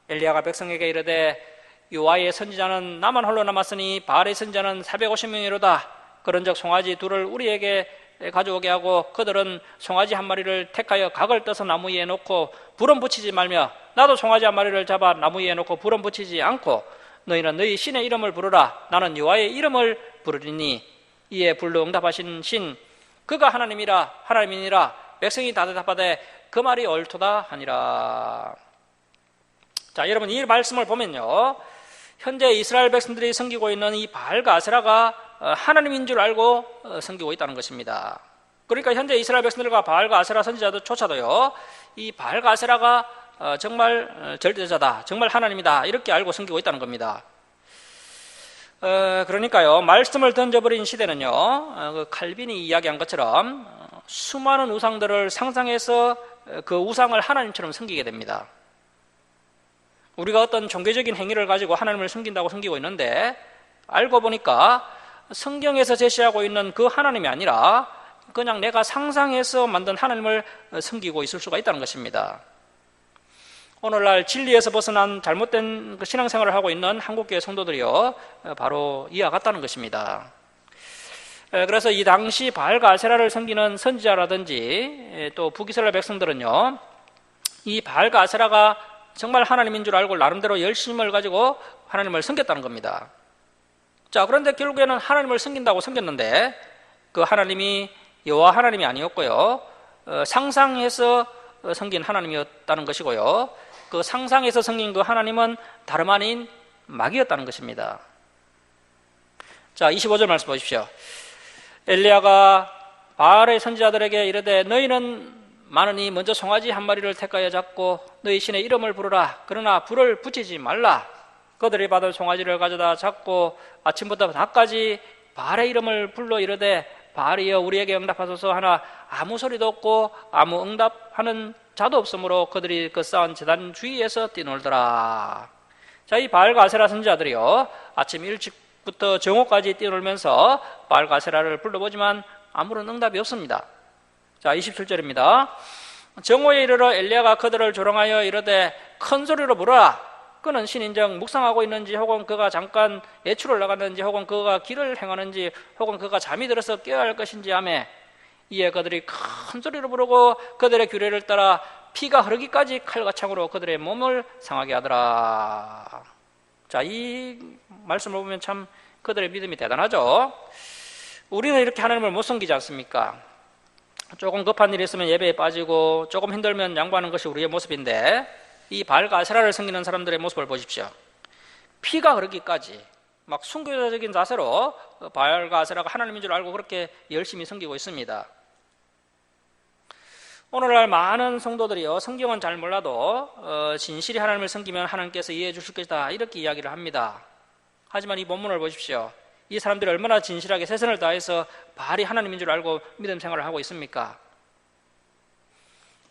엘리야가 백성에게 이르되 여호와의 선지자는 나만 홀로 남았으니 바알의 선지자는 450명이로다. 그런즉 송아지 둘을 우리에게 가져오게 하고 그들은 송아지 한 마리를 택하여 각을 떠서 나무 위에 놓고 불은 붙이지 말며 나도 송아지 한 마리를 잡아 나무 위에 놓고 불은 붙이지 않고 너희는 너희 신의 이름을 부르라. 나는 여호와의 이름을 부르리니 이에 불로 응답하신 신 그가 하나님이니라. 백성이 다 대답하되 그 말이 옳도다 하니라. 자, 여러분, 이 말씀을 보면요, 현재 이스라엘 백성들이 섬기고 있는 이 바알과 아세라가 하나님인 줄 알고 섬기고 있다는 것입니다. 그러니까 현재 이스라엘 백성들과 바알과 아세라 선지자들조차도요, 이 바알과 아세라가 정말 절대자다, 정말 하나님이다, 이렇게 알고 섬기고 있다는 겁니다. 그러니까요, 말씀을 던져버린 시대는요, 그 칼빈이 이야기한 것처럼 수많은 우상들을 상상해서 그 우상을 하나님처럼 섬기게 됩니다. 우리가 어떤 종교적인 행위를 가지고 하나님을 섬긴다고 섬기고 있는데 알고 보니까 성경에서 제시하고 있는 그 하나님이 아니라 그냥 내가 상상해서 만든 하나님을 섬기고 있을 수가 있다는 것입니다. 오늘날 진리에서 벗어난 잘못된 신앙생활을 하고 있는 한국교회 성도들이요, 바로 이와 같다는 것입니다. 그래서 이 당시 바알과 아세라를 섬기는 선지자라든지 또 북이스라엘 백성들은요, 이 바알과 아세라가 정말 하나님인 줄 알고 나름대로 열심을 가지고 하나님을 섬겼다는 겁니다. 자, 그런데 결국에는 하나님을 섬긴다고 섬겼는데 그 하나님이 여호와 하나님이 아니었고요. 상상해서 섬긴 하나님이었다는 것이고요. 그 상상해서 섬긴 그 하나님은 다름 아닌 마귀였다는 것입니다. 자, 25절 말씀 보십시오. 엘리야가 바알의 선지자들에게 이르되 너희는 많으니 먼저 송아지 한 마리를 택하여 잡고 너희 신의 이름을 부르라. 그러나 불을 붙이지 말라. 그들이 받은 송아지를 가져다 잡고 아침부터 낮까지 바알의 이름을 불러 이르되 바알이여 우리에게 응답하소서 하나 아무 소리도 없고 아무 응답하는 자도 없으므로 그들이 그 쌓은 제단 주위에서 뛰놀더라. 자, 이 바알과 아세라 선지자들이요, 아침 일찍부터 정오까지 뛰놀면서 바알과 아세라를 불러보지만 아무런 응답이 없습니다. 자, 27절입니다. 정오에 이르러 엘리야가 그들을 조롱하여 이르되 큰 소리로 부르라. 그는 신인정 묵상하고 있는지 혹은 그가 잠깐 외출을 나갔는지 혹은 그가 길을 행하는지 혹은 그가 잠이 들어서 깨어야 할 것인지 하매 이에 그들이 큰 소리로 부르고 그들의 규례를 따라 피가 흐르기까지 칼과 창으로 그들의 몸을 상하게 하더라. 자, 이 말씀을 보면 참 그들의 믿음이 대단하죠. 우리는 이렇게 하나님을 못 섬기지 않습니까? 조금 급한 일이 있으면 예배에 빠지고 조금 힘들면 양보하는 것이 우리의 모습인데 이 바알과 아세라를 섬기는 사람들의 모습을 보십시오. 피가 흐르기까지 막 순교자적인 자세로 바알과 아세라가 하나님인 줄 알고 그렇게 열심히 섬기고 있습니다. 오늘날 많은 성도들이요, 성경은 잘 몰라도 진실히 하나님을 섬기면 하나님께서 이해해 주실 것이다 이렇게 이야기를 합니다. 하지만 이 본문을 보십시오. 이 사람들이 얼마나 진실하게 최선을 다해서 바알이 하나님인 줄 알고 믿음 생활을 하고 있습니까?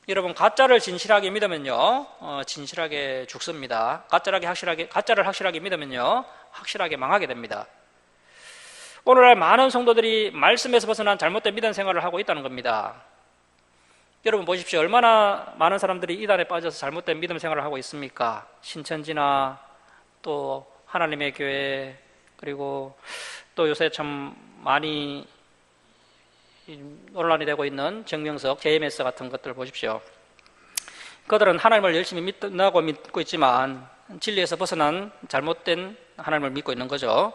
여러분, 가짜를 진실하게 믿으면요, 진실하게 죽습니다. 가짜를 확실하게 믿으면요, 확실하게 망하게 됩니다. 오늘날 많은 성도들이 말씀에서 벗어난 잘못된 믿음 생활을 하고 있다는 겁니다. 여러분 보십시오. 얼마나 많은 사람들이 이단에 빠져서 잘못된 믿음 생활을 하고 있습니까? 신천지나 또 하나님의 교회, 그리고 또 요새 참 많이 논란이 되고 있는 정명석, JMS 같은 것들 보십시오. 그들은 하나님을 열심히 믿고 있지만 진리에서 벗어난 잘못된 하나님을 믿고 있는 거죠.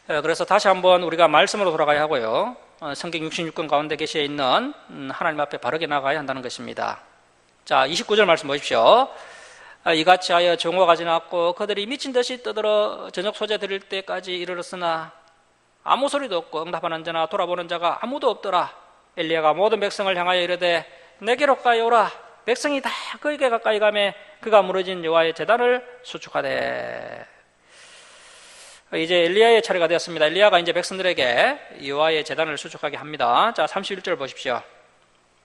그래서 다시 한번 우리가 말씀으로 돌아가야 하고요, 성경 66권 가운데 계시에 있는 하나님 앞에 바르게 나가야 한다는 것입니다. 자, 29절 말씀 보십시오. 이같이 하여 정오가 지났고 그들이 미친 듯이 떠들어 저녁 소재 드릴 때까지 이르렀으나 아무 소리도 없고 응답하는 자나 돌아보는 자가 아무도 없더라. 엘리야가 모든 백성을 향하여 이르되 내게로 가까이 오라. 백성이 다 그에게 가까이 가매 그가 무너진 여호와의 제단을 수축하되. 이제 엘리야의 차례가 되었습니다. 엘리야가 이제 백성들에게 여호와의 제단을 수축하게 합니다. 자, 31절 보십시오.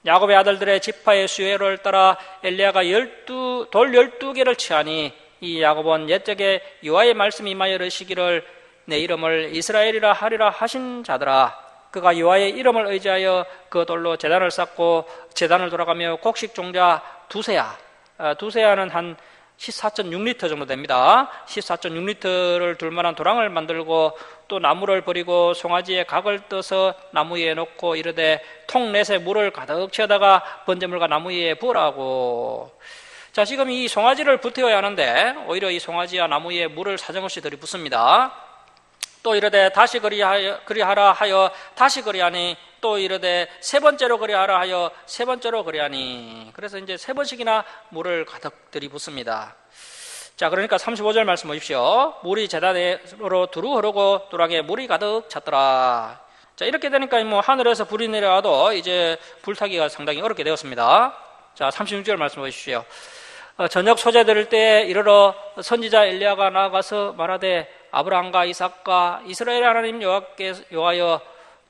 야곱의 아들들의 지파의 수요를 따라 엘리야가 돌 12개를 취하니 이 야곱은 옛적에 여호와의 말씀이 임하여 이르시기를 내 이름을 이스라엘이라 하리라 하신 자들아. 그가 여호와의 이름을 의지하여 그 돌로 제단을 쌓고 제단을 돌아가며 곡식 종자 두세야는 한 14.6리터 정도 됩니다. 14.6리터를 둘 만한 도랑을 만들고 또 나무를 버리고 송아지에 각을 떠서 나무 위에 놓고 이르되 통 넷에 물을 가득 채워다가 번제물과 나무 위에 부으라고. 자, 지금 이 송아지를 불태워야 하는데 오히려 이 송아지와 나무 위에 물을 사정없이 들이붓습니다. 또 이르되 다시 그리하라 하여 다시 그리하니 또 이르되 세 번째로 그리하라 하여 세 번째로 그리하니. 그래서 이제 세 번씩이나 물을 가득 들이붓습니다. 자, 그러니까 35절 말씀 보십시오. 물이 제단으로 두루 흐르고 도랑에 물이 가득 찼더라. 자, 이렇게 되니까 뭐 하늘에서 불이 내려와도 이제 불타기가 상당히 어렵게 되었습니다. 자, 36절 말씀 보십시오. 저녁 소재 들을 때에 이르러 선지자 엘리야가 나아가서 말하되 아브라함과 이삭과 이스라엘 하나님 여호와여,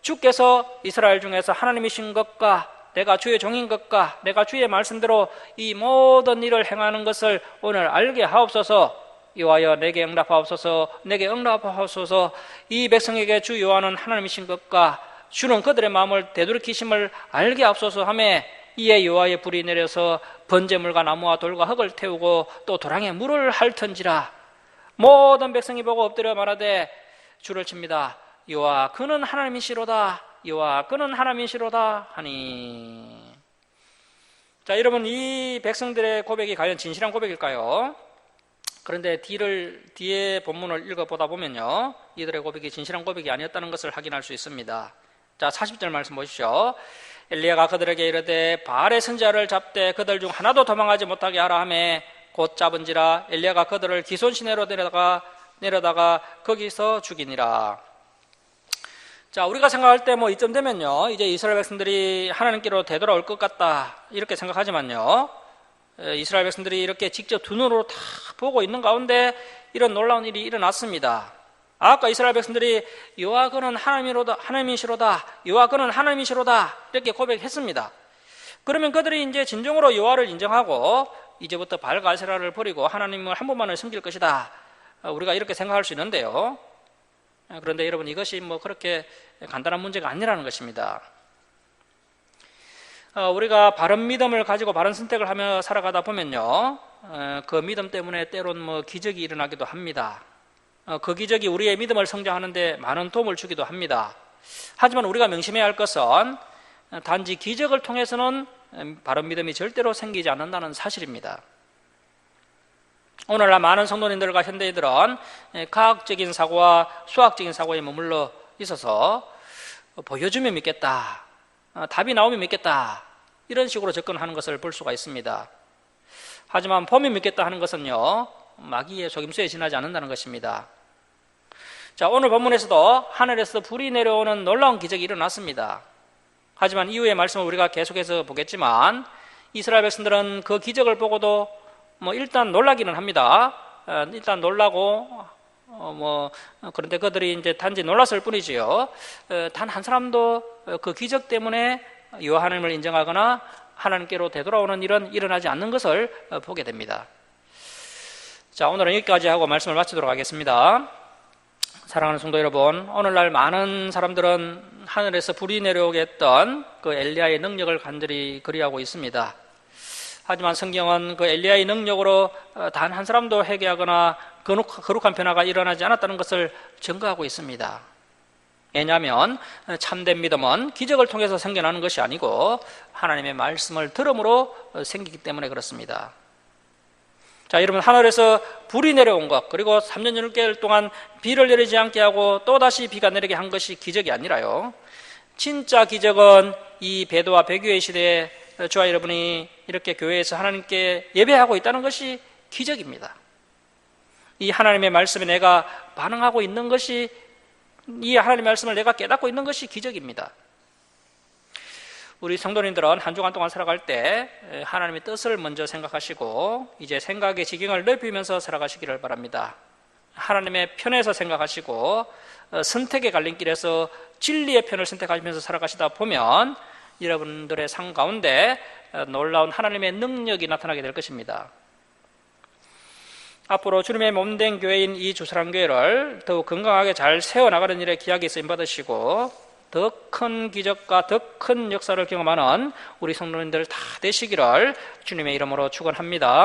주께서 이스라엘 중에서 하나님이신 것과 내가 주의 종인 것과 내가 주의 말씀대로 이 모든 일을 행하는 것을 오늘 알게 하옵소서. 여호와여, 내게 응답하옵소서. 내게 응답하옵소서. 이 백성에게 주 여호와는 하나님이신 것과 주는 그들의 마음을 되돌이키심을 알게 하옵소서 하매 이에 여호와의 불이 내려서 번제물과 나무와 돌과 흙을 태우고 또 도랑에 물을 핥은지라. 모든 백성이 보고 엎드려 말하되 주를 칩니다. 여호와 그는 하나님이시로다. 여호와 그는 하나님이시로다 하니. 자, 여러분, 이 백성들의 고백이 과연 진실한 고백일까요? 그런데 뒤에 본문을 읽어보다 보면요, 이들의 고백이 진실한 고백이 아니었다는 것을 확인할 수 있습니다. 자, 40절 말씀 보십시오. 엘리야가 그들에게 이르되 바알의 선지자를 잡되 그들 중 하나도 도망하지 못하게 하라 하매 곧 잡은지라 엘리야가 그들을 기손 시내로 내려다가 거기서 죽이니라. 자, 우리가 생각할 때 뭐 이쯤 되면요, 이제 이스라엘 백성들이 하나님께로 되돌아올 것 같다 이렇게 생각하지만요, 이스라엘 백성들이 이렇게 직접 두 눈으로 다 보고 있는 가운데 이런 놀라운 일이 일어났습니다. 아까 이스라엘 백성들이 여호와 그는 하나님이시로다, 여호와 그는 하나님이시로다 이렇게 고백했습니다. 그러면 그들이 이제 진정으로 여호와를 인정하고 이제부터 바알과 아세라를 버리고 하나님을 한 분만을 섬길 것이다, 우리가 이렇게 생각할 수 있는데요. 그런데 여러분, 이것이 뭐 그렇게 간단한 문제가 아니라는 것입니다. 우리가 바른 믿음을 가지고 바른 선택을 하며 살아가다 보면요, 그 믿음 때문에 때론 뭐 기적이 일어나기도 합니다. 그 기적이 우리의 믿음을 성장하는데 많은 도움을 주기도 합니다. 하지만 우리가 명심해야 할 것은 단지 기적을 통해서는 바른 믿음이 절대로 생기지 않는다는 사실입니다. 오늘날 많은 성도님들과 현대인들은 과학적인 사고와 수학적인 사고에 머물러 있어서 보여주면 믿겠다, 답이 나오면 믿겠다, 이런 식으로 접근하는 것을 볼 수가 있습니다. 하지만 보면 믿겠다 하는 것은요, 마귀의 속임수에 지나지 않는다는 것입니다. 자, 오늘 본문에서도 하늘에서 불이 내려오는 놀라운 기적이 일어났습니다. 하지만 이후의 말씀을 우리가 계속해서 보겠지만 이스라엘 백성들은 그 기적을 보고도 일단 놀라기는 합니다. 일단 놀라고 그런데 그들이 이제 단지 놀랐을 뿐이지요. 단 한 사람도 그 기적 때문에 여호와 하나님을 인정하거나 하나님께로 되돌아오는 일은 일어나지 않는 것을 보게 됩니다. 자, 오늘은 여기까지 하고 말씀을 마치도록 하겠습니다. 사랑하는 성도 여러분, 오늘날 많은 사람들은 하늘에서 불이 내려오게 했던 그 엘리야의 능력을 간절히 그리하고 있습니다. 하지만 성경은 그 엘리야의 능력으로 단 한 사람도 회개하거나 거룩한 변화가 일어나지 않았다는 것을 증거하고 있습니다. 왜냐하면 참된 믿음은 기적을 통해서 생겨나는 것이 아니고 하나님의 말씀을 들음으로 생기기 때문에 그렇습니다. 자, 여러분, 하늘에서 불이 내려온 것, 그리고 3년 6개월 동안 비를 내리지 않게 하고 또다시 비가 내리게 한 것이 기적이 아니라요, 진짜 기적은 이 배도와 배교의 시대에 저와 여러분이 이렇게 교회에서 하나님께 예배하고 있다는 것이 기적입니다. 이 하나님의 말씀에 내가 반응하고 있는 것이, 이 하나님의 말씀을 내가 깨닫고 있는 것이 기적입니다. 우리 성도님들은 한 주간 동안 살아갈 때 하나님의 뜻을 먼저 생각하시고 이제 생각의 지경을 넓히면서 살아가시기를 바랍니다. 하나님의 편에서 생각하시고 선택의 갈림길에서 진리의 편을 선택하시면서 살아가시다 보면 여러분들의 삶 가운데 놀라운 하나님의 능력이 나타나게 될 것입니다. 앞으로 주님의 몸된 교회인 이 주사랑교회를 더욱 건강하게 잘 세워나가는 일에 귀하게 쓰임받으시고 더 큰 기적과 더 큰 역사를 경험하는 우리 성도님들 다 되시기를 주님의 이름으로 축원합니다.